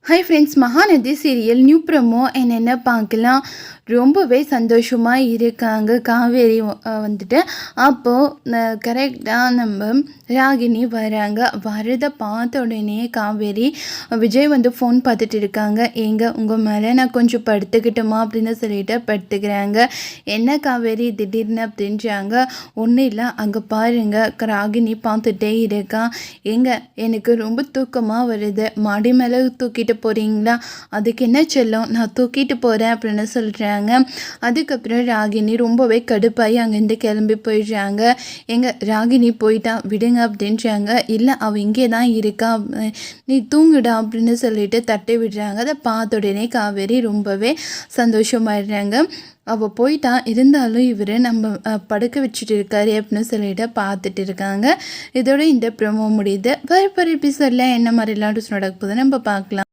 Hi friends, Mahanadi serial new promo என்னென்ன பார்க்கலாம். ரொம்பவே சந்தோஷமாக இருக்காங்க காவேரி வந்துட்டு. அப்போது கரெக்டாக நம்ம ராகினி வராங்க. வரதை பார்த்த உடனே காவேரி விஜய் வந்து ஃபோன் பார்த்துட்டு இருக்காங்க. உங்கள் மேலே நான் கொஞ்சம் படுத்துக்கிட்டோமா அப்படின்னு சொல்லிட்டு படுத்துக்கிறாங்க. என்ன காவேரி திடீர்னு அப்படின்றாங்க. ஒன்றும் இல்லை, அங்கே பாருங்க ராகினி பார்த்துட்டே இருக்கான். எனக்கு ரொம்ப தூக்கமாக வருது, மாடி மேலே தூக்கிட்டு போகிறீங்களா? அதுக்கு என்ன செல்லம், நான் தூக்கிட்டு போகிறேன் அப்படின்னு சொல்கிறாங்க. அதுக்கப்புறம் ராகினி ரொம்பவே கடுப்பாகி அங்கேருந்து கிளம்பி போயிடுறாங்க. ராகினி போயிட்டா விடுங்க அப்படின்றாங்க. இல்லை, அவள் இங்கே தான் இருக்கா, நீ தூங்குடா அப்படின்னு சொல்லிட்டு தட்டி விடுறாங்க. அதை பார்த்த உடனே காவேரி ரொம்பவே சந்தோஷமாயிடுறாங்க. அவள் போயிட்டா, இருந்தாலும் இவர் நம்ம படுக்க வச்சுட்டு இருக்காரு அப்படின்னு சொல்லிட்டு பார்த்துட்டு இருக்காங்க. இதோட இந்த ப்ரோமோ முடியுது. வர எபிசோடில் என்ன மாதிரிலாம் நடக்க போகுது நம்ம பார்க்கலாம்.